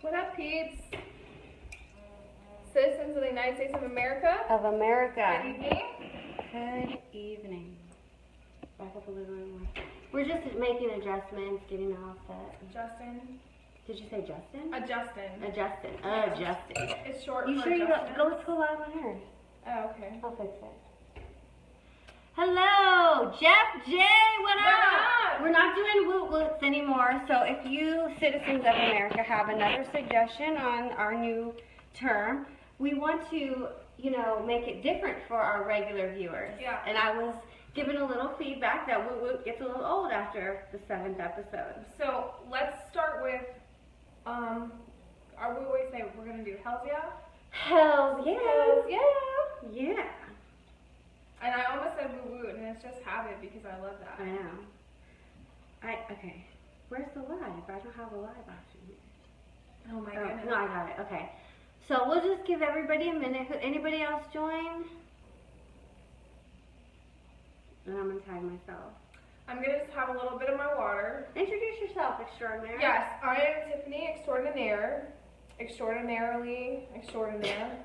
What up, peeps? Citizens of the United States of America. Good evening. Good evening. Back up a little bit more. We're just making adjustments, getting all set. Justin. Did you say Justin? Justin. Adjusting. It's short You for sure you adjustment. go to live on her? Oh, okay. I'll fix it. Hello, Jeff J. What up? We're not doing woot woots anymore. So if you citizens of America have another suggestion on our new term, we want to, make it different for our regular viewers. Yeah. And I was given a little feedback that woot woot gets a little old after the 7th episode. So let's start with, we always say we're gonna do hells yeah. Hells yeah. Hells yeah. Yeah. And I almost said woo woo, and it's just habit because I love that. I know. Okay. Where's the live? I don't have a live option here. Oh my goodness. No, I got it. Okay. So we'll just give everybody a minute. Anybody else join? And I'm gonna tag myself. I'm gonna just have a little bit of my water. Introduce yourself, extraordinary. Yes, I am Tiffany Extraordinaire. Extraordinarily extraordinaire.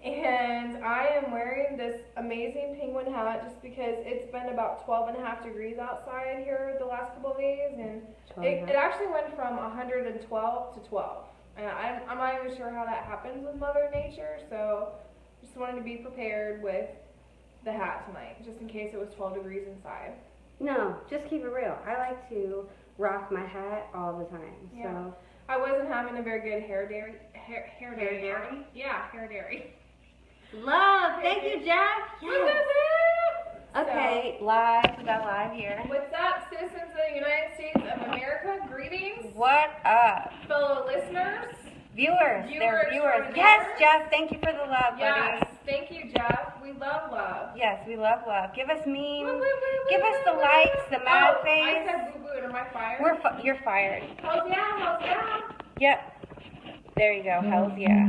And I am wearing this amazing penguin hat just because it's been about 12.5 degrees outside here the last couple of days, and it actually went from 112 to 12. And I'm not even sure how that happens with Mother Nature, so just wanted to be prepared with the hat tonight, just in case it was 12 degrees inside. No, just keep it real. I like to rock my hat all the time. Yeah. So I wasn't having a very good hair dairy. Yeah, hair dairy. Love, thank you, Jeff. Yes. Okay, live. We got live here. What's up, citizens of the United States of America? Greetings, What up? fellow listeners. Viewers, they're viewers. Viewers. Yes, Jeff, thank you for the love, Yes, buddy. thank you, Jeff. We love love. Yes, we love love. Give us memes. Woo, woo, woo, Give woo, us the woo, likes, the woo. mad I face. said boo boo. Am I fired? You're fired. Hells yeah, hells yeah. Yep. There you go. Hells yeah.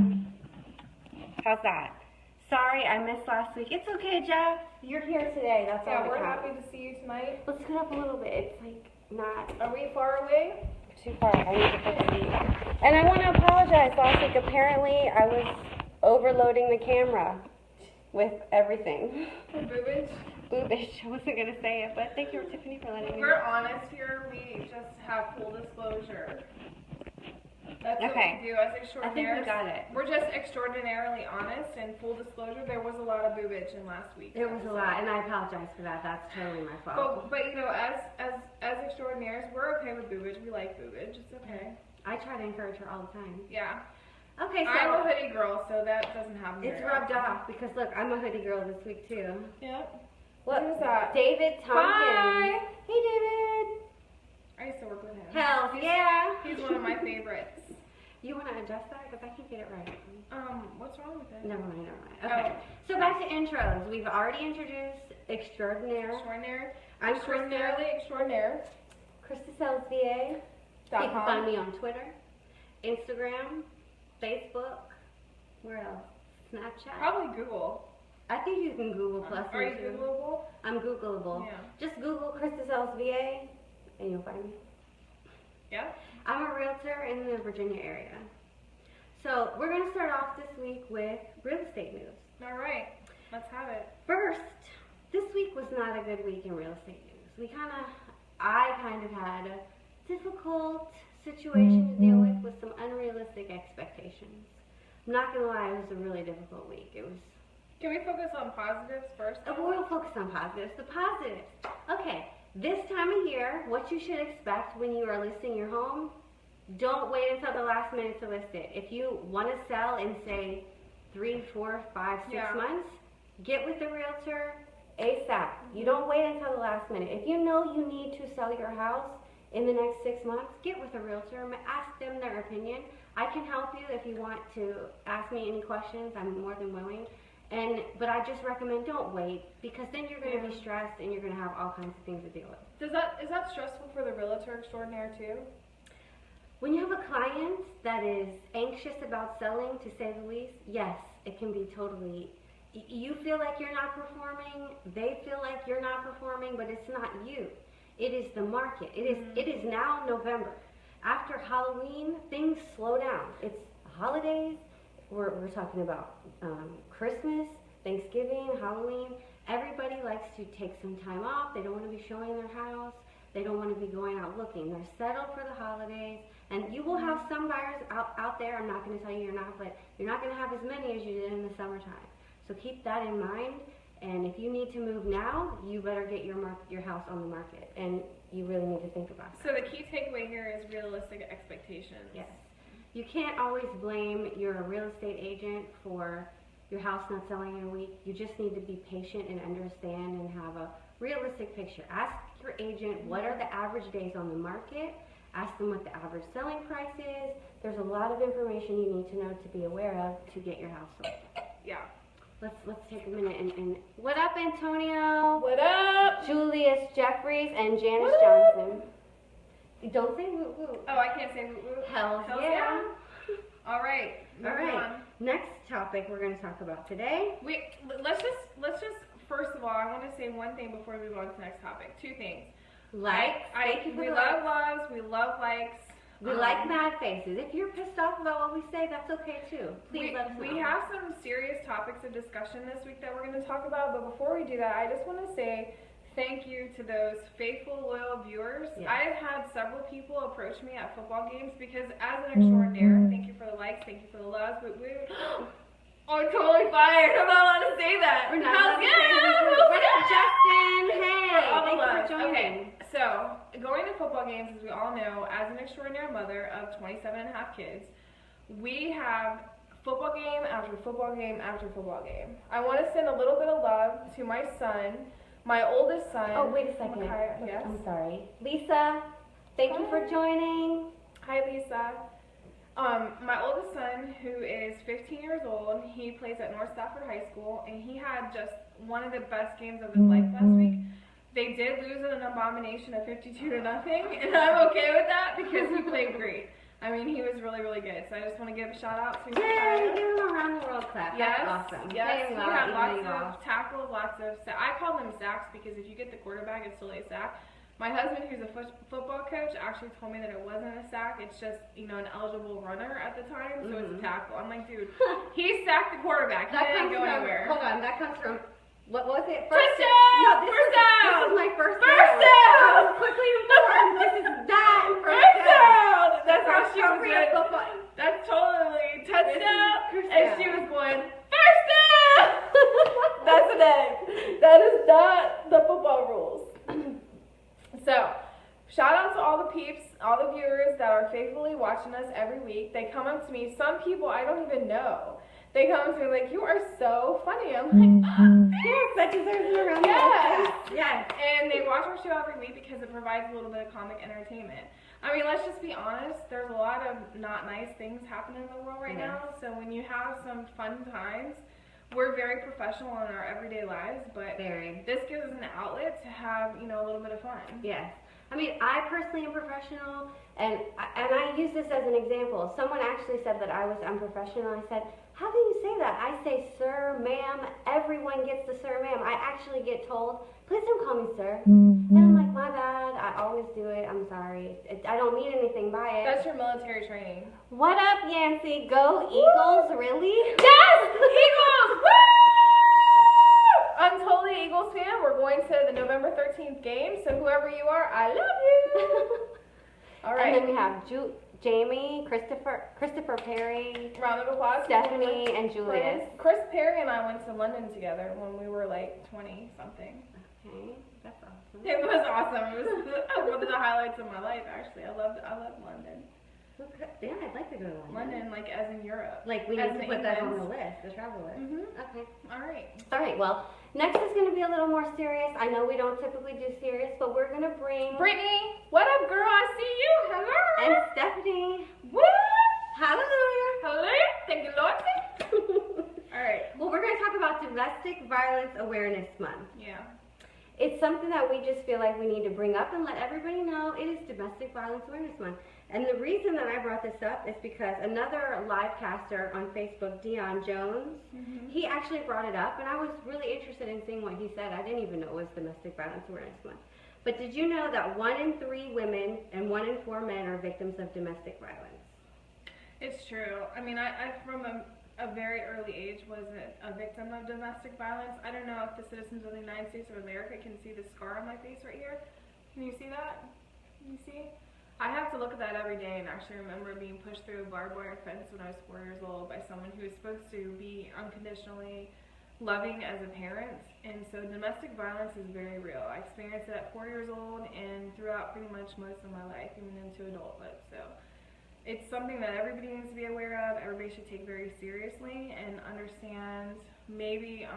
How's that? Sorry, I missed last week. It's okay, Jeff. You're here today. That's all Yeah, that we're counts. happy to see you tonight. Let's scoot up a little bit. It's like not Are we far away? too far. I need to put the seat. And I want to apologize. Last week, apparently, I was overloading the camera with everything. Boobage. Boobage. I wasn't going to say it, but thank you, Tiffany, for letting me know. We're honest here. We just have full disclosure. That's what Okay. we do as I think extraordinaires. we got it. We're just extraordinarily honest, and full disclosure, there was a lot of boobage in last week. There was a lot, and I apologize for that. That's totally my fault. But as extraordinaires, we're okay with boobage. We like boobage. It's okay. I try to encourage her all the time. Yeah. Okay, I'm a so hoodie girl, so that doesn't happen. it's very rubbed often. off because look, I'm a hoodie girl this week too. Yep. What Who's that? David Tompkins. Hi. Hey, David. I used to work with him. Hells yeah. He's one of my favorites. You want to adjust that because I can't get it right. What's wrong with it? Never mind. Okay. So back to intros. We've already introduced Extraordinaire. Extraordinaire. I'm Extraordinarily extraordinaire. Krista Sells VA. You can find me on Twitter, Instagram, Facebook. Where else? Snapchat. Probably Google. I think you can Google plus Are you me too. Googleable? I'm Googleable. Yeah. Just Google Krista Sells VA and you'll find me. Yeah. I'm a realtor in the Virginia area. So we're going to start off this week with real estate news. All right. Let's have it. First, this week was not a good week in real estate news. I kind of had a difficult situation to deal with some unrealistic expectations. I'm not going to lie, it was a really difficult week. Can we focus on positives first? We'll focus on positives. The positives. Okay, this time of year, what you should expect when you are listing your home, don't wait until the last minute to list it. If you want to sell in, say, 3, 4, 5, 6 months, get with the realtor ASAP. You don't wait until the last minute. If you know you need to sell your house in the next 6 months, get with a realtor. Ask them their opinion. I can help you if you want to ask me any questions. I'm more than willing. But I just recommend don't wait, because then you're going to be stressed and you're going to have all kinds of things to deal with. Is that stressful for the realtor extraordinaire too? When you have a client that is anxious about selling, to say the least, yes, it can be totally. You feel like you're not performing, they feel like you're not performing, but it's not you. It is the market. It is now November. After Halloween, things slow down. It's holidays. We're talking about Christmas, Thanksgiving, Halloween. Everybody likes to take some time off. They don't want to be showing their house. They don't want to be going out looking. They're settled for the holidays. And you will have some buyers out there. I'm not going to tell you you're not, but you're not going to have as many as you did in the summertime. So keep that in mind. And if you need to move now, you better get your house on the market. And you really need to think about that. So the key takeaway here is realistic expectations. Yes. You can't always blame your real estate agent for your house not selling in a week. You just need to be patient and understand and have a realistic picture. Ask your agent what are the average days on the market. Ask them what the average selling price is. There's a lot of information you need to know to be aware of to get your house sold. Yeah. Let's take a minute and what up, Antonio? What up? Julius Jeffries and Janice Woo! Johnson. Don't say woo woo. Oh, I can't say woo woo. Hell Hells yeah. All right. All moving right. on. Next topic we're going to talk about today. Let's just first of all, I want to say one thing before we move on to the next topic. Two things. Likes. Thank you for we the love likes. loves. We love likes. We like mad faces. If you're pissed off about what we say, that's okay too. Please let us know. We have some serious topics of discussion this week that we're going to talk about, but before we do that, I just want to say thank you to those faithful, loyal viewers. Yes. I have had several people approach me at football games because as an extraordinaire, thank you for the likes, thank you for the loves, but I'm totally fired. I'm not allowed to say that. We're not allowed to say that. What up, Justin? Hey, thank you for joining. Okay, so going to football games, as we all know, as an extraordinary mother of 27 and a half kids, we have football game after football game after football game. I want to send a little bit of love to my son, my oldest son. Oh, wait a second. Micaiah, yes? I'm sorry. Lisa, thank you for joining. Hi, Lisa. My oldest son, who is 15 years old, he plays at North Stafford High School, and he had just one of the best games of his life last week. They did lose in an abomination of 52-0, and I'm okay with that because he played great. I mean, he was really, really good. So I just want to give a shout out to him. Yay, give him a round of world clap. Yes, That's awesome. yes. He He had lots of tackles, lots of. I call them sacks because if you get the quarterback, it's still a sack. My husband, who's a football coach, actually told me that it wasn't a sack. It's just, an eligible runner at the time, so it's a tackle. I'm like, dude, he sacked the quarterback. He didn't go anywhere. Hold on, that comes from, what was it? Touchdown! No, First down! This is my first First down! down! I was quickly informed. This is that First down! That's how she was appropriate good. football. That's totally touchdown! First And down. she was going, first down! That's an egg. That is not the football rules. So, shout out to all the peeps, all the viewers that are faithfully watching us every week. They come up to me. Some people I don't even know. They come up to me like, you are so funny. I'm like, yes, that deserves an round. yes. Yes. And they watch our show every week because it provides a little bit of comic entertainment. I mean, let's just be honest. There's a lot of not nice things happening in the world right now. So when you have some fun times, we're very professional in our everyday lives, but this gives us an outlet to have, a little bit of fun. Yes. I mean, I personally am professional, and I use this as an example. Someone actually said that I was unprofessional. I said, how can you say that? I say sir, ma'am. Everyone gets the sir, ma'am. I actually get told, please don't call me sir. And I'm like, my bad. I always do it. I'm sorry. I don't mean anything by it. That's your military training. What up, Yancy? Go Eagles, really? Yes! Eagles! Woo! I'm totally Eagles fan. We're going to the November 13th game, so whoever you are, I love you. All right. And then we have Jamie, Christopher Perry, Round of applause. Stephanie, and Julius. Chris Perry and I went to London together when we were like 20-something. Okay, that's awesome. It was awesome. It was one of the highlights of my life, actually. I love London. Okay. Yeah, I'd like to go to London. London, like as in Europe. Like we As need to in put that on England. the list, the travel list. Okay. All right. All right. Well, next is going to be a little more serious. I know we don't typically do serious, but we're going to bring Brittany, what up, girl? I see you. Hello. and Stephanie. What? Hallelujah. Hello. Thank you, Lord. All right. Well, we're going to talk about Domestic Violence Awareness Month. Yeah. It's something that we just feel like we need to bring up and let everybody know it is Domestic Violence Awareness Month. And the reason that I brought this up is because another live caster on Facebook, Dion Jones, he actually brought it up, and I was really interested in seeing what he said. I didn't even know it was Domestic Violence Awareness Month. But did you know that 1 in 3 women and 1 in 4 men are victims of domestic violence? It's true. I mean, I from a very early age was a victim of domestic violence. I don't know if the citizens of the United States of America can see the scar on my face right here. Can you see that? Can you see? I have to look at that every day and actually remember being pushed through a barbed wire fence when I was 4 years old by someone who was supposed to be unconditionally loving as a parent. And so domestic violence is very real. I experienced it at 4 years old and throughout pretty much most of my life, even into adulthood. So it's something that everybody needs to be aware of. Everybody should take very seriously and understand maybe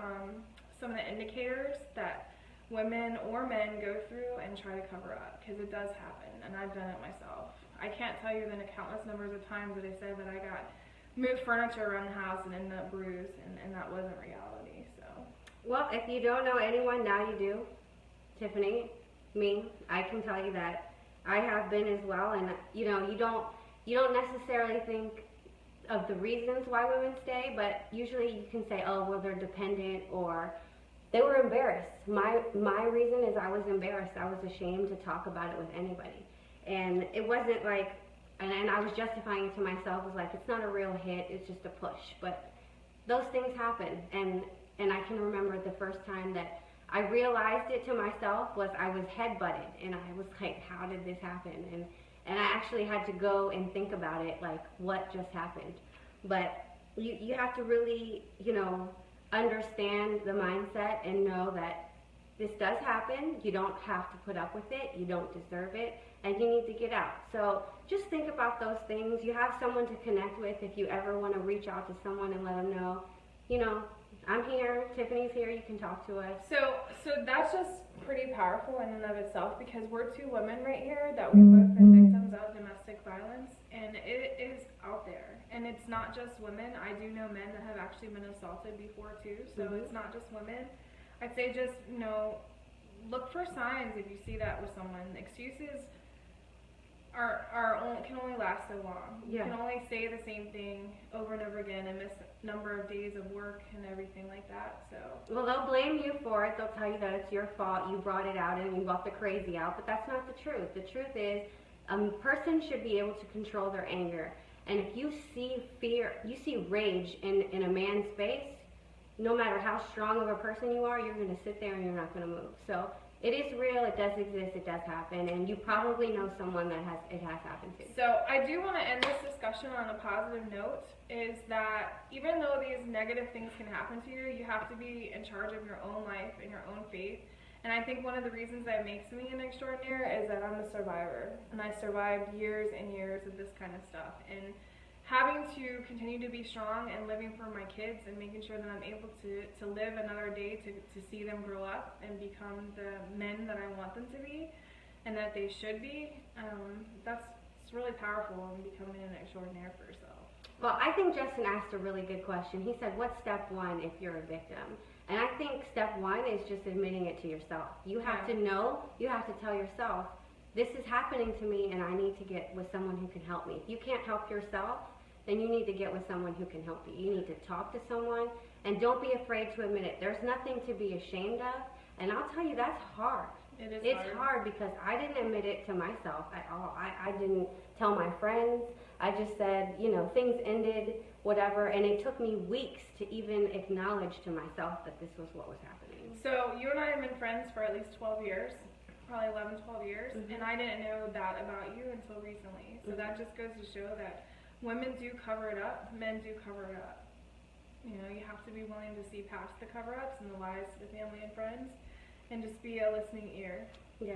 some of the indicators that women or men go through and try to cover up, because it does happen, and I've done it myself. I can't tell you the countless numbers of times that I said that I got moved furniture around the house and ended up bruised, and that wasn't reality. So, well, if you don't know anyone, now you do. Tiffany, me, I can tell you that I have been as well, and you know, you don't necessarily think of the reasons why women stay, but usually you can say, oh, well, they're dependent, or they were embarrassed. My reason is I was embarrassed. I was ashamed to talk about it with anybody. And it wasn't like, and I was justifying it to myself, it was like, it's not a real hit, it's just a push. But those things happen. And I can remember the first time that I realized it to myself was I was head-butted. And I was like, how did this happen? And I actually had to go and think about it, like, what just happened? But you have to really, you know, understand the mindset and know that this does happen. You don't have to put up with it. You don't deserve it, and you need to get out. So just think about those things. You have someone to connect with if you ever want to reach out to someone and let them know, you know, I'm here, Tiffany's here, you can talk to us. So that's just pretty powerful in and of itself, because we're 2 women right here that we've both been victims of domestic violence, and it is out there. And it's not just women. I do know men that have actually been assaulted before too, so it's not just women. I'd say just, you know, look for signs if you see that with someone. Excuses can only last so long. Yeah. You can only say the same thing over and over again and miss a number of days of work and everything like that. So, well, they'll blame you for it. They'll tell you that it's your fault. You brought it out and you brought the crazy out. But that's not the truth. The truth is, a person should be able to control their anger. And if you see fear, you see rage in a man's face, no matter how strong of a person you are, you're going to sit there and you're not going to move. So it is real, it does exist, it does happen, and you probably know someone that it has happened to. So I do want to end this discussion on a positive note, is that even though these negative things can happen to you, you have to be in charge of your own life and your own faith. And I think one of the reasons that makes me an extraordinaire is that I'm a survivor, and I survived years and years of this kind of stuff. And having to continue to be strong and living for my kids and making sure that I'm able to live another day to see them grow up and become the men that I want them to be and that they should be, it's really powerful in becoming an extraordinaire for yourself. Well, I think Justin asked a really good question. He said, what's step 1 if you're a victim? And I think step 1 is just admitting it to yourself. You have to know, you have to tell yourself, this is happening to me and I need to get with someone who can help me. If you can't help yourself, then you need to get with someone who can help you. You need to talk to someone, and don't be afraid to admit it. There's nothing to be ashamed of, and I'll tell you, that's hard. It's hard because I didn't admit it to myself at all. I didn't tell my friends. I just said, you know, things ended, whatever, and it took me weeks to even acknowledge to myself that this was what was happening. So you and I have been friends for at least 12 years, probably 11, 12 years, and I didn't know that about you until recently. So that just goes to show that women do cover it up, men do cover it up. You know, you have to be willing to see past the cover-ups and the lies to the family and friends, and just be a listening ear. Yeah.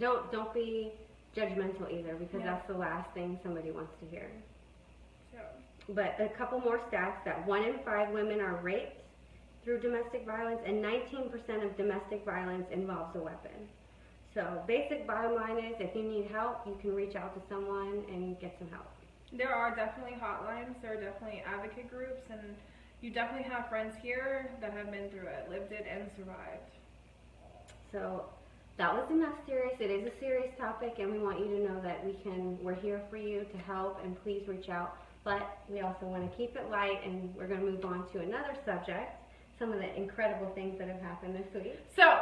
Don't be judgmental either, because that's the last thing somebody wants to hear. So. But a couple more stats, that 1 in 5 women are raped through domestic violence, and 19% of domestic violence involves a weapon. So basic bottom line is, if you need help, you can reach out to someone and get some help. There are definitely hotlines, there are definitely advocate groups, and you definitely have friends here that have been through it, lived it, and survived. So that was enough serious. It is a serious topic, and we want you to know that we're here for you to help, and please reach out. But we also want to keep it light, and we're going to move on to another subject, some of the incredible things that have happened this week. So,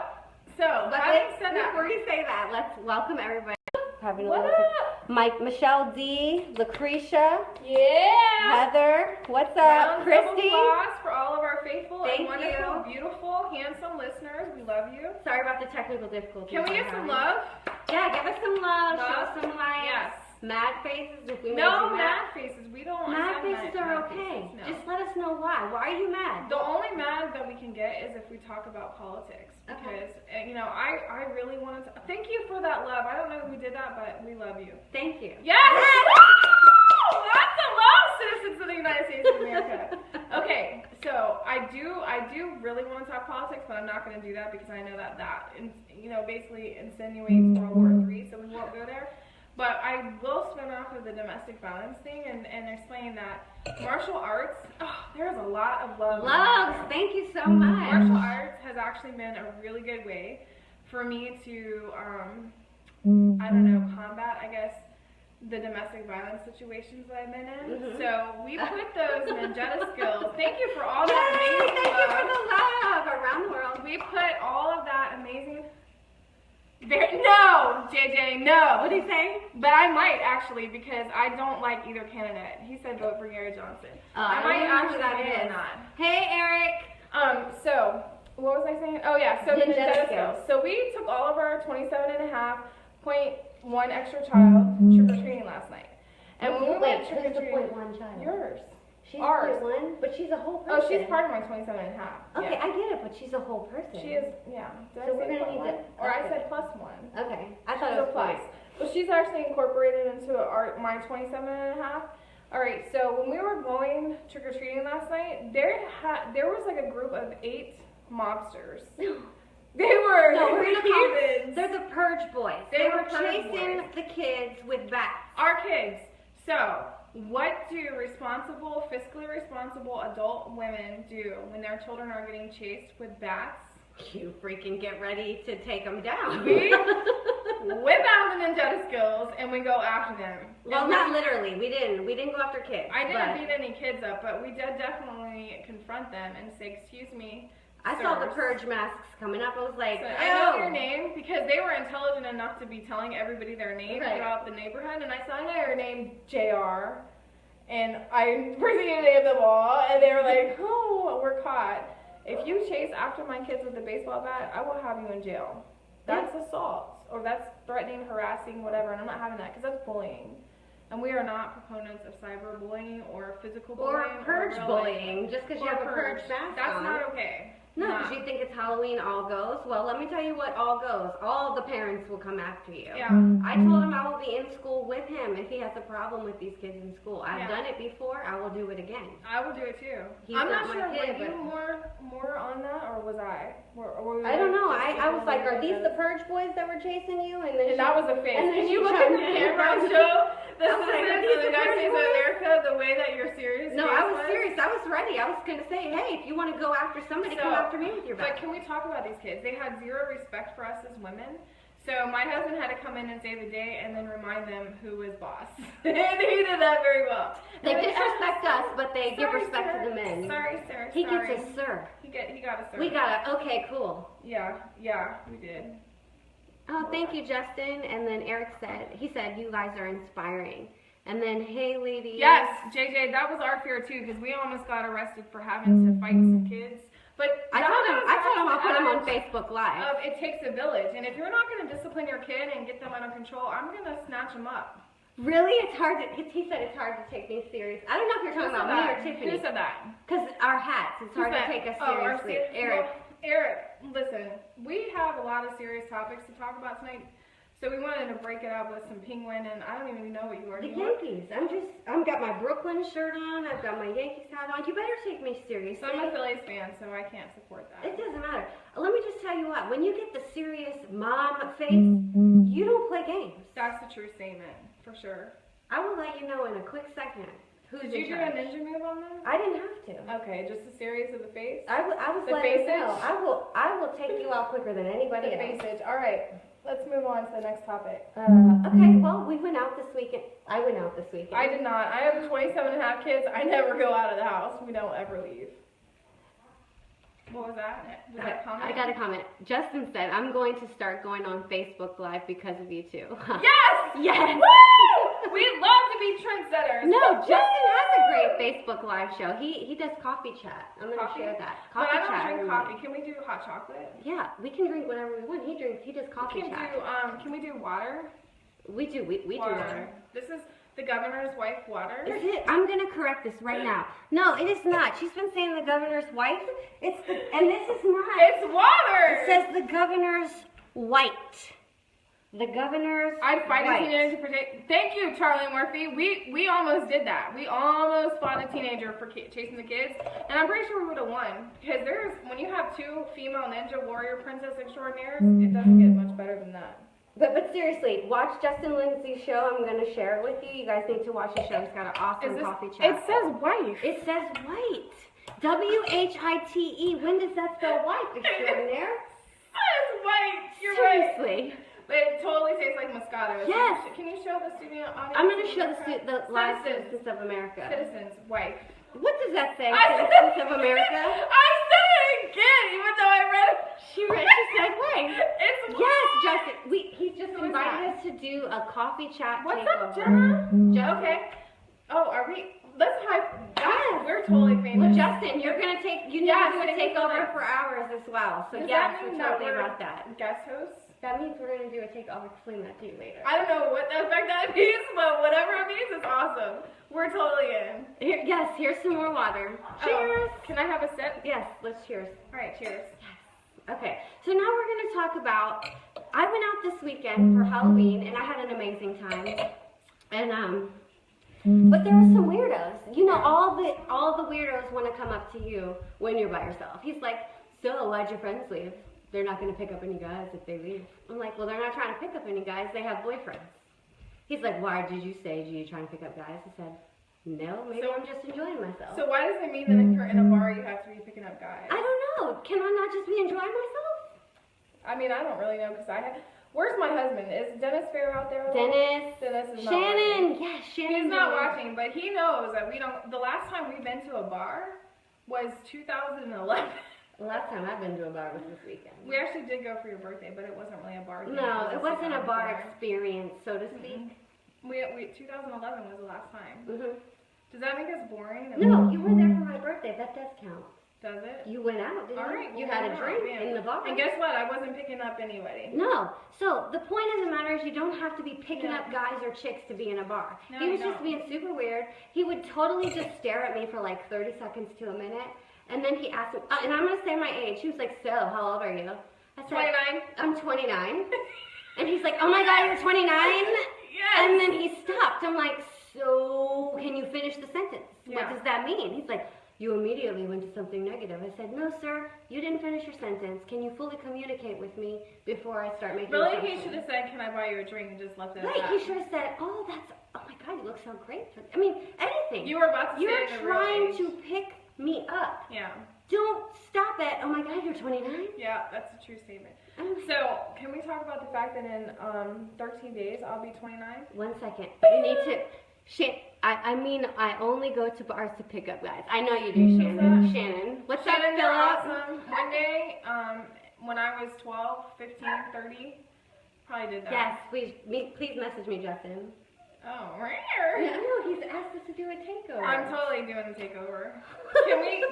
So, But having said that, before you say that, let's welcome everybody. Having a what little up? Mike, Michelle D, Lucretia, Yeah! Heather, what's Round up? of Christy. applause for all of our faithful Thank and wonderful, you. beautiful, handsome listeners. We love you. Sorry about the technical difficulties. Can we get some love? Yeah, give us some love. Love? Show some likes. Yes. Mad faces if we made No you mad. mad faces. We don't want Mad some faces are mad okay. faces, no. Just let us know why. Why are you mad? The only mad that we can get is if we talk about politics. Because, you know, I really wanted to. Thank you for that love. I don't know if we did that, but we love you. Thank you. Yes! That's a love, citizens of the United States of America. Okay, so I do really want to talk politics, but I'm not going to do that because I know that you know, basically insinuates World War III, so we won't go there. But I will spin off of the domestic violence thing and explain that martial arts, there's a lot of love. Love, thank you so much. Martial arts has actually been a really good way for me to, I don't know, combat, I guess, the domestic violence situations that I've been in. Mm-hmm. So we put those ninjata skills. Thank you for all that Yay, amazing thank you for love. the love around the world. We put all of that amazing. No, JJ, no. What did he say? But I might actually because I don't like either candidate. He said vote for Gary Johnson. I might actually vote or not. Hey, Eric. So what was I saying? Oh yeah, so the Ninjata ninjata skills. skills. So we took all of our 27.5.1 extra child trick-or-treating last night. And when we went who's the trick-or-treating, 0.1 child? yours. She's Ours. 0.1, but she's a whole Oh, person. she's part of my 27.5. Okay, Yeah. I get it, but she's a whole person. She is, yeah. Did So I we're say gonna need 0.1? to- Or I okay. said plus one. Okay, I thought She's it a was plus. Well, she's actually incorporated into my 27.5. All right, so when we were going trick or treating last night, there was like a group of 8 mobsters. They were No, we're gonna call heathens. They're the Purge Boys. They were were Purge chasing Boys. the kids with bats. Our kids. So, what do fiscally responsible adult women do when their children are getting chased with bats? You freaking get ready to take them down. We whip out the ninjata skills and we go after them. Well, And not literally. We didn't go after kids. I didn't but beat any kids up, but we did definitely confront them and say, "Excuse me." I saw the sirs." Purge masks coming up. I was like, So I know "Ew." your name because they were intelligent enough to be telling everybody their name Right. throughout the neighborhood, and I said, "I know your name, JR," and I proceeded to name them all, and they were like, "Oh, we're caught. If you chase after my kids with a baseball bat, I will have you in jail. That's assault, or that's threatening, harassing, whatever, and I'm not having that because that's bullying." And we are not proponents of cyberbullying or physical Or bullying purge real life bullying, just because you or have a purge mask That's on. not okay. No, Nah. because you think it's Halloween, all goes. Well, let me tell you what all goes. All the parents will come after you. Yeah. I told him I will be in school with him if he has a problem with these kids in school. I've Yeah. done it before. I will do it again. I will do it too. He's I'm not not my sure. kid, Were you but- more on that, or was I? Were we I don't know. just I was like, equally are these like the Purge Boys that were chasing you? And then And that was a face. and then Can she you look at the chimed in. camera and show the I was like, are citizens these of the the United Purge States of Boys? America the way that you're serious? No, face I was serious. I was ready. I was going to say, hey, if you want to go after somebody, come after me with your But back. can we talk about these kids? They had zero respect for us as women. So my husband had to come in and save the day and then remind them who was boss. And he did that very well. They And disrespect us, but they give Sorry, respect sir. to the men. Sorry, sir. He sorry. gets a sir. He got a sir. We got a, okay, cool. Yeah, we did. Oh, thank you, Justin. And then Eric he said, you guys are inspiring. And then, hey, ladies. Yes, JJ, that was our fear too, because we almost got arrested for having to fight some kids. But I told him I'll put him on Facebook Live. It takes a village, and if you're not going to discipline your kid and get them under control, I'm going to snatch them up. Really? It's hard to, he said it's hard to take me serious. I don't know if you're talking about me or Tiffany. Who said that? Because our hats, it's hard to take us seriously. Eric. Well, Eric, listen, we have a lot of serious topics to talk about tonight, so we wanted to break it up with some penguin, and I don't even know what you are. The Yankees. I've got my Brooklyn shirt on. I've got my Yankees hat on. You better take me seriously. So I'm a Phillies fan, so I can't support that. It doesn't matter. Let me just tell you what. When you get the serious mom face, you don't play games. That's the true statement, for sure. I will let you know in a quick second who's Did in you do a charge. ninja move on them? I didn't have to. Okay, just a series of the face? I was The letting you faces? know. I will take you out quicker than anybody The else. faces. All right, let's move on to the next topic. Okay, well, we went out this weekend. I went out this weekend. I did not. I have 27 and a half kids. I never go out of the house. We don't ever leave. What was that? Was that a comment? I got a comment. Justin said, I'm going to start going on Facebook Live because of you two. Yes! Yes! Woo! We love to be trendsetters. No, Justin has a great Facebook Live show. He does coffee chat. I'm going to share that. But Coffee I don't chat. drink coffee. Can we do hot chocolate? Yeah, we can drink whatever we want. He does coffee chat. Can we do water? We do water. This is the governor's wife water. Is it? I'm gonna correct this right now. No, it is not. She's been saying the governor's wife. And this is not. It's water. It says the governor's white. The governor's I'd fight white. a teenager for Thank you, Charlie Murphy. We almost did that. We almost fought a teenager for chasing the kids, and I'm pretty sure we would have won. Because when you have two female ninja warrior princess extraordinaires, it doesn't get much better than that. But seriously, watch Justin Lindsay's show. I'm going to share it with you. You guys need to watch the show. He's got an awesome coffee chat. It says wife. It says white. W-H-I-T-E. When does that spell white, extraordinaire? It says white. You're Seriously. right. But it totally tastes like Moscato. Yes. Can you show the studio audience? I'm going to show the live citizens of America. Citizens, wife. What does that say, citizens of America? I said it again, even though I read it. She said white. It's yes, Justin. He just Who is invited that? us to do a coffee chat What's takeover. up, Jenna? Justin. Okay. Oh, are we? Let's hype. Yes. We're totally famous. Well, Justin, you're gonna you need to do a takeover for hours as well. So Does yes, that we're mean that totally we're about that. guest hosts? That means we're gonna do a takeover. Explain that to you later. I don't know what the effect that means, but whatever it means, it's awesome. We're totally in. Yes, here's some more water. Cheers. Can I have a sip? Yes, let's cheers. All right, cheers. Okay, so now we're gonna talk about. I went out this weekend for Halloween and I had an amazing time. And but there are some weirdos. You know, all the weirdos want to come up to you when you're by yourself. He's like, so why'd your friends leave? They're not going to pick up any guys if they leave. I'm like, well, they're not trying to pick up any guys. They have boyfriends. He's like, why did you say, are you trying to pick up guys? I said, no, maybe I'm just enjoying myself. So why does it mean that if you're in a bar, you have to be picking up guys? I don't know. Can I not just be enjoying myself? I mean, I don't really know because I have. Where's my husband? Is Dennis Fair out there? Dennis is not Shannon. watching. Yes, Shannon. He's not watching, but he knows that we don't. The last time we've been to a bar was 2011. The last time I've been to a bar was this weekend. We actually did go for your birthday, but it wasn't really a bar. No, it wasn't a bar experience, so to speak. 2011 was the last time. Does that make us boring? No, you were there for my birthday. That does count. Does it? You went out, didn't you? All right. You had a drink in the bar. And guess what? I wasn't picking up anybody. No. So the point of the matter is you don't have to be picking up guys or chicks to be in a bar. No, He was just being super weird. He would totally just stare at me for like 30 seconds to a minute. And then he asked me, and I'm going to say my age. He was like, so, how old are you? I said, 29. I'm 29. And he's like, oh my God, you're 29? Yes. And then he stopped. I'm like, so can you finish the sentence? What does that mean? He's like, you immediately went to something negative. I said, no, sir, you didn't finish your sentence. Can you fully communicate with me before I start making Really, assumptions? he should have said, can I buy you a drink and just left it at Right, that. he should have said, oh my God, you look so great. I mean, anything. You were about to say You're the real trying age. to pick me up. Yeah. Don't stop at, oh my God, you're 29? Yeah, that's a true statement. Oh. So, can we talk about the fact that in 13 days I'll be 29? 1 second. You need to... I only go to bars to pick up guys. I know you do, Shannon. Shannon. What's up, Shannon, you're Philip? awesome. One day, when I was 12, 15, 30, probably did that. Yes, please message me, Justin. Oh, rare. Yeah, no, he's asked us to do a takeover. I'm totally doing the takeover.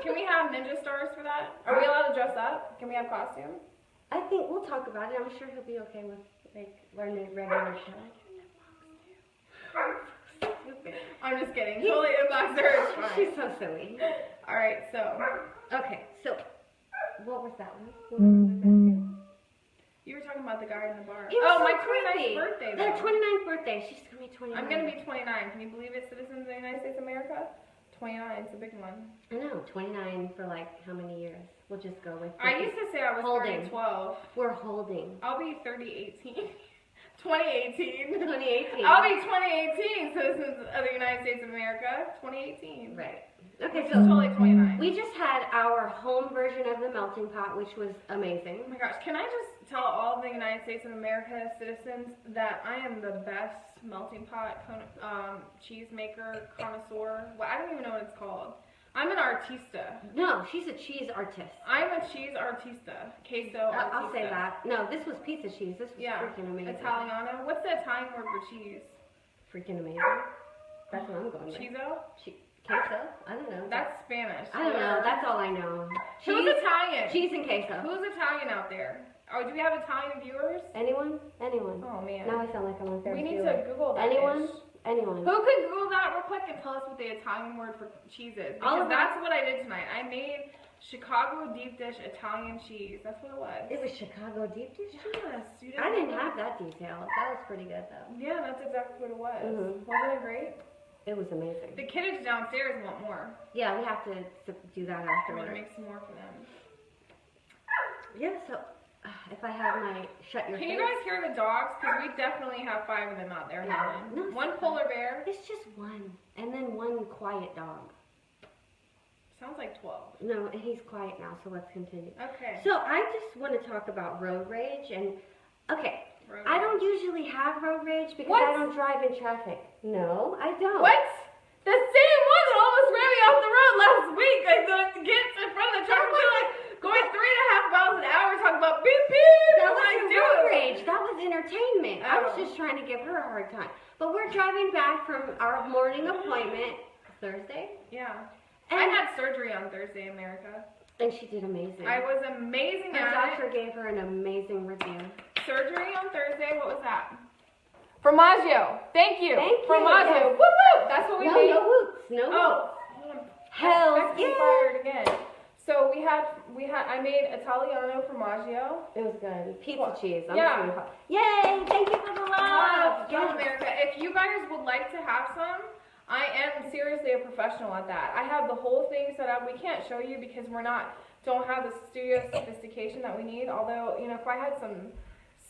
Can we have ninja stars for that? Are we allowed to dress up? Can we have costumes? I think we'll talk about it. I'm sure he'll be okay with like learning regular shit. I'm just kidding. Totally in boxer is fine. She's so silly. Alright, so. Okay, so what was that one? You were talking about the guy in the bar. It was so my creepy. 29th birthday. Their Though. 29th birthday. She's gonna be 29. I'm gonna be 29. Can you believe it, citizens of the United States of America? 29, it's a big one. I know, 29 for like how many years? We'll just go with. I used to say I was Holding. 30 12. We're holding. I'll be 30 18. 2018. 2018. I'll be 2018, citizens of the United States of America. 2018. Right. Okay, Which so is totally 29. we just had our home version of the melting pot, which was amazing. Oh my gosh, can I just tell all of the United States of America citizens that I am the best melting pot cheese maker connoisseur? Well, I don't even know what it's called. I'm an artista. No, she's a cheese artist. I'm a cheese artista. Queso artista. I'll say that. No, this was pizza cheese. This was freaking amazing. Italiano. What's the Italian word for cheese? Freaking amazing. That's what I'm going with. Cheeso? Queso? I don't know. That's Spanish. I don't know. That's all I know. Who's Italian? Cheese and queso. Who's Italian out there? Oh, do we have Italian viewers? Anyone? Anyone? Oh, man. Now I sound like I'm on We need to Google that. Anyone? dish. Anyone? Who could Google that real quick and tell us what the Italian word for cheese is? Because that's what I did tonight. I made Chicago deep dish Italian cheese. That's what it was. It was Chicago deep dish? Yes. I didn't have that detail. That was pretty good, though. Yeah, that's exactly what it was. Mm-hmm. Wasn't it great? It was amazing. The kids downstairs want more. Yeah, we have to do that I'm going afterwards. to make some more for them. Yeah, so if I have my shut your Can face. you guys hear the dogs? Because we definitely have 5 of them out there. Yeah. howling. No, One polar bear. It's just one. And then one quiet dog. Sounds like 12. No, and he's quiet now, so let's continue. Okay. So I just want to talk about road rage. And, okay, Road I don't rage. usually have road rage because What? I don't drive in traffic. No, I don't. What? The same one that almost ran me off the road last week. I thought to get in front of the truck. We're like going 3.5 miles an hour talking about beep beep. That What wasn't do? road rage. That was entertainment. I was Oh. just trying to give her a hard time. But we're driving back from our morning appointment Thursday. Yeah. And, I had surgery on Thursday, America. and she did amazing. I was amazing Her at doctor gave her an amazing review. it. Surgery on Thursday. What was that? Formaggio. Thank you. Thank you, Formaggio. yes. Woo woo. That's what we No, made. no whoops. No whoops. Oh. Hell That's yeah. fired again. So I made Italiano formaggio. It was good. Pizza What? cheese. Yeah. Sure. Yay! Thank you for the love. Love America. If you guys would like to have some, I am seriously a professional at that. I have the whole thing set up. We can't show you because don't have the studio sophistication that we need. Although, if I had some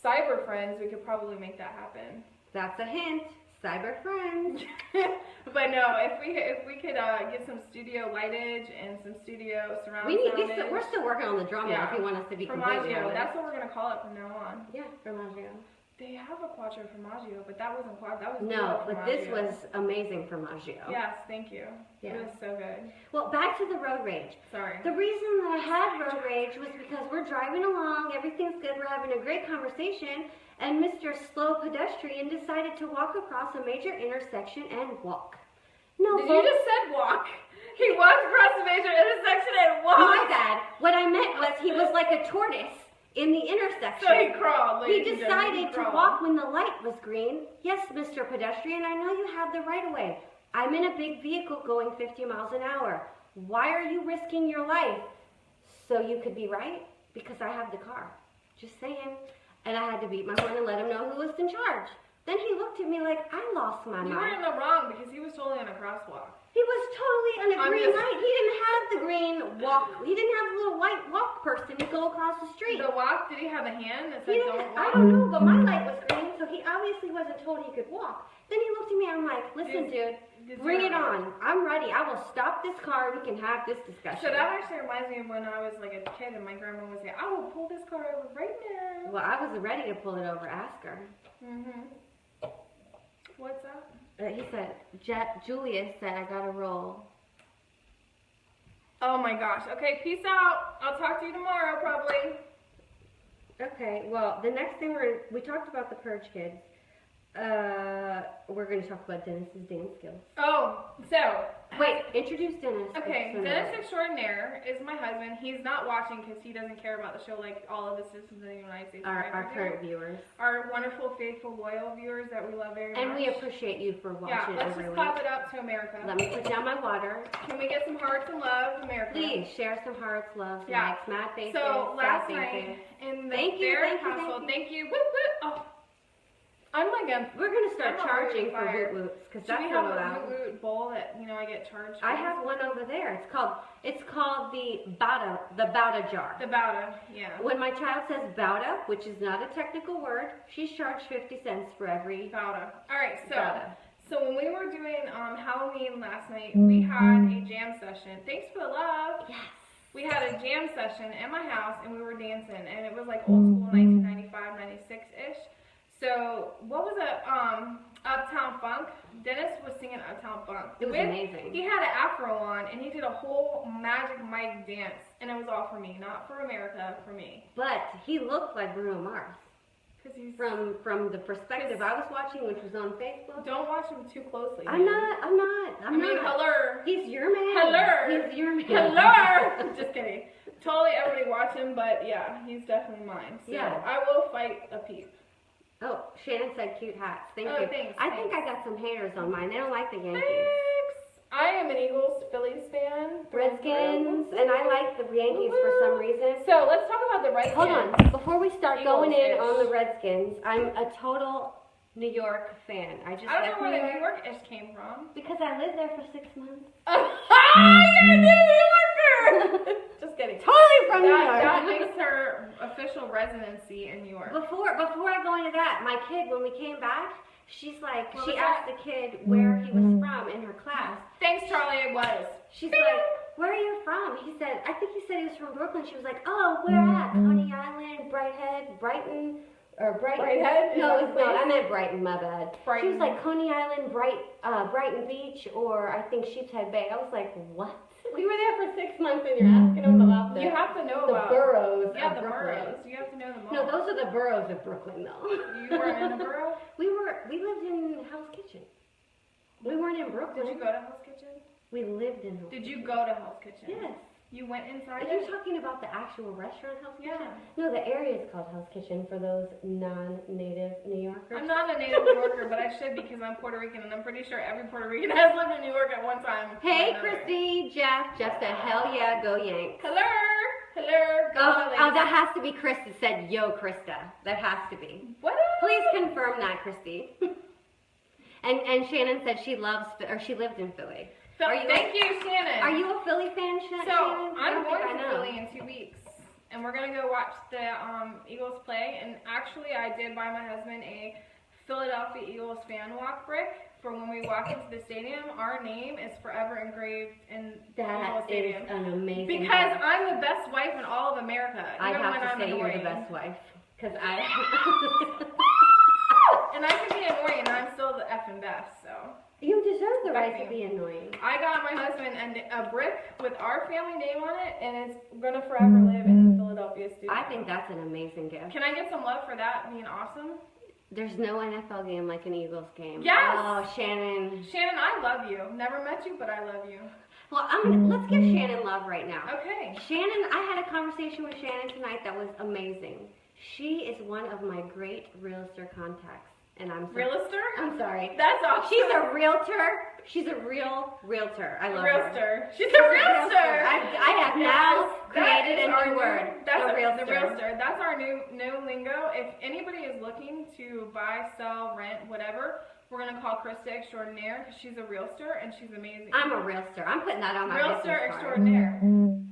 cyber friends, we could probably make that happen. That's a hint. Cyber friends. But no, if we could get some studio lightage and some studio surround soundage. We're still working on the drama Yeah. if you want us to be completely Formaggio. honest. That's what we're gonna call it from now on. Yeah, formaggio. They have a quattro formaggio, but that wasn't quattro. That was No, Due but this Formaggio. was amazing formaggio. Yes, thank you. Yeah. It was so good. Well, back to the road rage. Sorry. The reason that I had road rage was because we're driving along, everything's good, we're having a great conversation, and Mr. Slow Pedestrian decided to walk across a major intersection and walk. No, Did you just said walk? He walked across the major intersection and walked. My bad. What I meant was he was like a tortoise in the intersection. So he crawled. He ladies and gentlemen, decided to crawled. walk when the light was green. Yes, Mr. Pedestrian, I know you have the right of way. I'm in a big vehicle going 50 miles an hour. Why are you risking your life? So you could be right? Because I have the car. Just saying. And I had to beat my horn and let him know who was in charge. Then he looked at me like I lost my You were mind. in the wrong because he was totally on a crosswalk. He was totally on a I'm green just- light. He didn't have the green walk. He didn't have the little white walk person to go across the street. The walk, did he have a hand that He said didn't, don't I walk? don't know, but my light was green, so he obviously wasn't told he could walk. Then he looked at me and I'm like, listen, dude, bring it on. I'm ready. I will stop this car. We can have this discussion. So that actually reminds me of when I was like a kid and my grandma would say, I will pull this car over right now. Well, I was ready to pull it over. Ask her. What's that? He said, Julius said I got to roll. Oh my gosh. Okay, peace out. I'll talk to you tomorrow probably. Okay, well, the next thing we talked about the Purge Kids. We're going to talk about Dennis's dance skills. Oh, so. Wait, introduce Dennis. Okay, Dennis Extraordinaire is my husband. He's not watching because he doesn't care about the show like all of the citizens in the United States. Our do. current viewers. Our wonderful, faithful, loyal viewers that we love very much. And we appreciate you for watching let's every just week. pop it up to America. Let me put down my water. Can we get some hearts and love, America? Please share some hearts, love, Yeah. likes, mad faces, So last sad night faces. in the Thank you, Barrett thank you, household, thank thank you. Whoop, whoop. Oh, I'm like We're gonna start I'm charging already for fired. woot woots because Should that's we have not a allowed. woot woot bowl that I get charged for? I have one over there. It's called the Bauta jar. the Bauta, yeah. When my child says Bauta, which is not a technical word, she's charged 50 cents for every Bauta. All right, Bauta. so when we were doing Halloween last night, we had a jam session. Thanks for the love. Yes. We had a jam session at my house and we were dancing and it was like old school 1995, 96-ish. So what was it? Uptown Funk. Dennis was singing Uptown Funk. It was amazing. He had an afro on, and he did a whole Magic Mike dance, and it was all for me, not for America, for me. But he looked like Bruno Mars. Cause he's From the perspective I was watching, which was on Facebook. Don't watch him too closely. I'm not. I mean, hello. He's your man. Hello. He's your man. Hello. Just kidding. Totally, everybody watch him, but yeah, he's definitely mine. So Yeah. I will fight a peep. Oh, Shannon said cute hats. Thank Oh, you. thanks, I think I got some haters on mine. They don't like the Yankees. Thanks. I am an Eagles Phillies fan. Redskins, and I like the Yankees for some reason. So let's talk about the Redskins. Hold on. Before we start Eagles going in ish. on the Redskins, I'm a total New York fan. I I don't know where the New York-ish came from. Because I lived there for 6 months. You're a New Yorker! Just kidding. Totally from New York. That makes her official residency in New York. Before I go into that, my kid, when we came back, she's like, What she was asked the kid where he was from in her class. Thanks, Charlie, it was. She's like, where are you from? He said, I think he said he was from Brooklyn. She was like, oh, where at? Coney Island, Brighthead, Brighton, or Brighton. Brighthead? No, Is that it's a not. place? I meant Brighton, my bad. Brighton. She was like, Coney Island, Brighton Beach, or I think Sheepshead Bay. I was like, what? We were there for 6 months and you're asking them about You have to know the about boroughs Yeah, of the Brooklyn. boroughs. You have to know them all. No, those are the boroughs of Brooklyn, though. You weren't in the borough? We lived in Hell's Kitchen. We weren't in Brooklyn. Did you go to Hell's Kitchen? We lived in Hell's Did Kitchen. you go to Hell's Kitchen? Yes. You went inside Are you it? talking about the actual restaurant Hell's Kitchen? Yeah. No, the area is called Hell's Kitchen for those non-native New Yorkers. I'm not a native New Yorker, but I should because I'm Puerto Rican, and I'm pretty sure every Puerto Rican has lived in New York at one time. Hey, or another. Christy, Jeff. Jeff said, hell yeah, go Yanks. Hello! Hello! Go Oh, Phillies. that has to be Krista said, yo, Krista. That has to be. What? Please confirm that, Christy. And Shannon said she lived in Philly. So, Are you thank you, Shannon. Are you a Philly fan, Shannon? So, I I'm don't think going I to know. Philly in 2 weeks, and we're going to go watch the Eagles play, and actually I did buy my husband a Philadelphia Eagles fan walk brick for when we walk into the stadium. Our name is forever engraved in the Eagles That is Stadium. an amazing Because gift. I'm the best wife in all of America, I even have when to I'm say you're annoying. the best wife. Because I... And I can be annoying, and I'm still the effing best, so. You deserve the right Thank to be annoying. I got my husband a brick with our family name on it, and it's gonna forever live in the Philadelphia studio. I think that's an amazing gift. Can I get some love for that being awesome? There's no NFL game like an Eagles game. Yes! Oh, Shannon. Shannon, I love you. Never met you, but I love you. Well, let's give Shannon love right now. Okay. Shannon, I had a conversation with Shannon tonight that was amazing. She is one of my great realtor contacts. And Realtor? I'm sorry. That's awesome. She's a realtor. She's a real realtor. I love her. realtor. She's a realtor. I have now created a new word. That's the realtor. The realtor. That's our new lingo. If anybody is looking to buy, sell, rent, whatever, we're gonna call Krista Extraordinaire because she's a realtor and she's amazing. I'm a realtor. I'm putting that on my Realtor business card. Extraordinaire.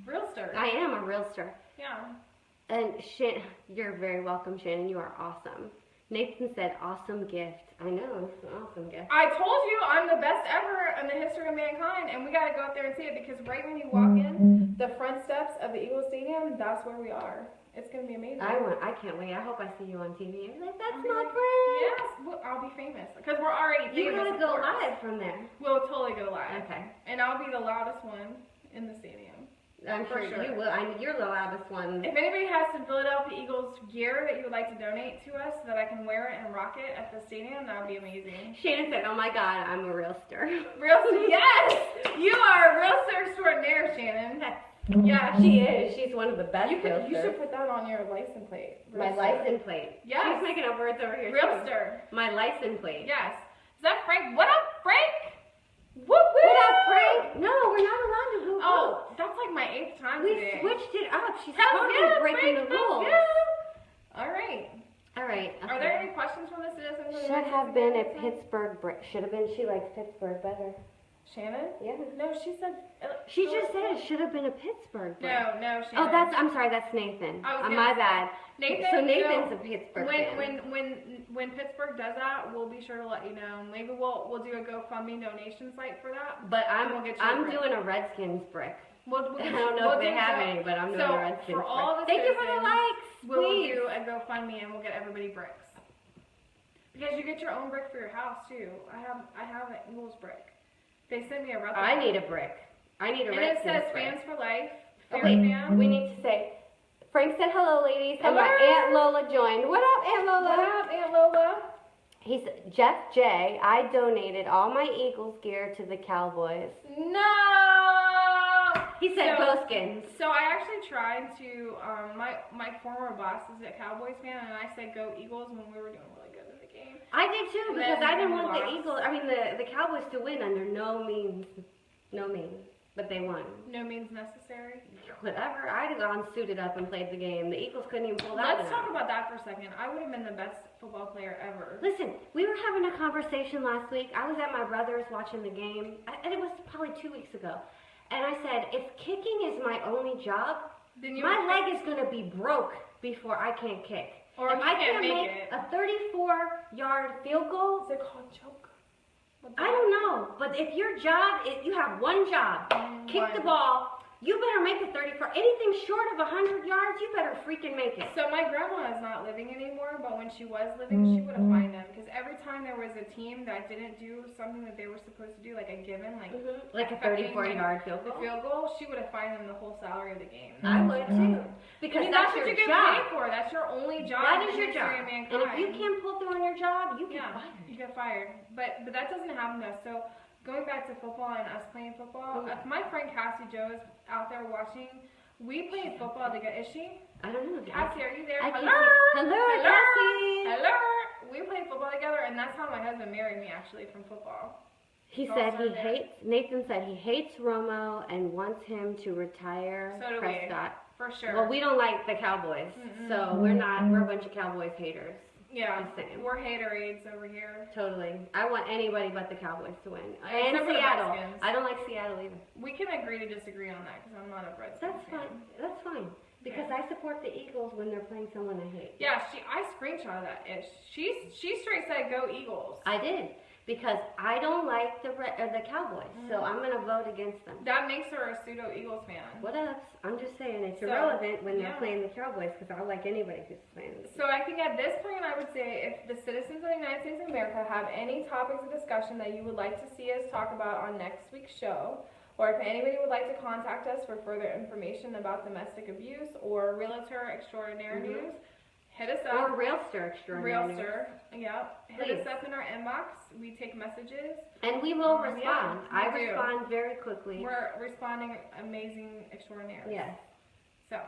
Realtor. I am a realtor. Yeah. And you're very welcome, Shannon. You are awesome. Nathan said, awesome gift. I know, it's an awesome gift. I told you I'm the best ever in the history of mankind, and we gotta go out there and see it because right when you walk in the front steps of the Eagles Stadium, that's where we are. It's gonna be amazing. I can't wait. I hope I see you on TV. I'm like, that's my friend. Yes, I'll be famous because we're already famous. You gotta of go course. live from there. We'll totally go live. Okay. And I'll be the loudest one in the stadium. I'm For sure sure. you will. You're the loudest one. If anybody has some Philadelphia Eagles gear that you would like to donate to us so that I can wear it and rock it at the stadium, that would be amazing. Shannon said, oh my God, I'm a realtor. Realtor, yes! You are a realtor extraordinaire, Shannon. Yeah, she is. She's one of the best You realtors. should put that on your license plate. My Realtor. license plate. Yes. She's making up words over here. too. Realtor. My license plate. Yes. Is that Frank? What up, Frank? Whoop, What whoop. up, Frank? No, we're not allowed to go. Oh, that's like my 8th time We today. switched it up. She's Hell totally yeah, breaking Frank, the rules. yeah. All right. All right. Are there any questions from the citizens? of the Should United have States been of a America? Pittsburgh Brit. Should have been. She likes Pittsburgh better. Shannon? Yeah. No, she said. She just said it should have been a Pittsburgh Brit. No, Shannon. Oh, I'm sorry. That's Nathan. I was gonna My say- bad. Nathan. So Nathan's no. a Pittsburgh fan. When Pittsburgh does that, we'll be sure to let you know. Maybe we'll do a GoFundMe donation site for that. But We'll get you a I'm brick. doing a Redskins brick. We'll I get don't you- know we'll if they do have that. any, but I'm doing So, a Redskins for all brick. the Thank you for the citizens, likes. We'll Please. do a GoFundMe and we'll get everybody bricks. Because you get your own brick for your house too. I have an Eagles brick. They sent me a replica. I need a brick. I need a And it says fans for life. Oh, wait, Fan. we need to say, Frank said hello, ladies, and Hello. my Aunt Lola joined. What up, Aunt Lola? What up, Aunt Lola? He's Jeff J. I donated all my Eagles gear to the Cowboys. No. He said So- go Skins. So I actually tried to. My former boss is a Cowboys fan, and I said go Eagles when we were doing really good in the game. I did too, because And I didn't then want the lost. Eagles, the Cowboys to win under no means, but they won. No means necessary. Whatever, I'd have gone suited up and played the game. The Eagles couldn't even pull that Let's one talk out. about that for a second. I would have been the best football player ever. Listen, we were having a conversation last week. I was at my brother's watching the game, and it was probably 2 weeks ago. And I said, if kicking is my only job, Then you my would- leg is going to be broke before I can't kick. Or if you I can't can't make make it. a 34-yard field goal, Is it called choke? I don't know. But if your job is, you have one job, kick the ball, you better make it 34. Anything short of 100 yards, you better freaking make it. So my grandma is not living anymore, but when she was living, she would have fined them because every time there was a team that didn't do something that they were supposed to do, like a given, like Like a affecting 34-yard field the goal. field goal, she would have fined them the whole salary of the game. I would too. Because I mean, that's what your you get job. paid for. That's your only job. That in is the your history job. of And mankind. if you can't pull through on your job, you get Yeah, fired. you get fired. But that doesn't happen to us. So going back to football and us playing football, if my friend Cassie Joe is out there watching, we played football together. Is she? I don't know. Cassie, are you there? I can't Hello? see. Hello, Hello? Cassie. Hello? We played football together, and that's how my husband married me, actually, from football. He It's said also he there. hates, Nathan said he hates Romo and wants him to retire So do we. Prescott. For sure. Well, we don't like the Cowboys, so we're a bunch of Cowboys haters. yeah, just saying. we're haterades over here. Totally. I want anybody but the Cowboys to win. And Except for the Seattle. Redskins. I don't like Seattle either. We can agree to disagree on that, because I'm not a Redskins That's fan. fine. That's fine. Because I support the Eagles when they're playing someone I hate. Yeah, I screenshot that ish. She straight said go Eagles. I did. Because I don't like the Cowboys, so I'm going to vote against them. That makes her a pseudo Eagles fan. What else? I'm just saying it's So, irrelevant when they're yeah. playing the Cowboys because I like anybody who's playing them. So I think at this point I would say if the citizens of the United States of America have any topics of discussion that you would like to see us talk about on next week's show, or if anybody would like to contact us for further information about domestic abuse or realtor extraordinary news, hit us Or up. Realster extraordinary. Realtor, yep. Hit Please. us up in our inbox. We take messages. And we will Yeah, respond. we I do. respond very quickly. We're responding amazing extraordinaire. Yes. So,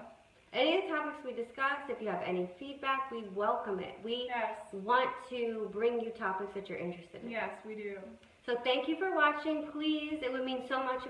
Any of the topics we discussed, if you have any feedback, we welcome it. We yes. want to bring you topics that you're interested in. Yes, we do. So thank you for watching. Please, it would mean so much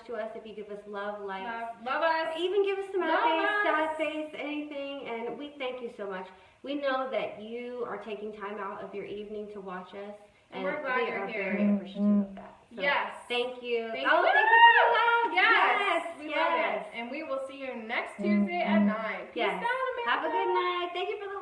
to us if you give us love, likes. Love us. Even give us some Love face, us. sad face, anything, and we thank you so much. We know that you are taking time out of your evening to watch us, And we're glad we you're are here. very appreciative of that. So Yes. Thank you. Thank oh, you. thank you for your love. Yes. Yes. We yes. love it. And we will see you next Tuesday at 9. Peace Yes. out, America. Have a good night. Thank you for the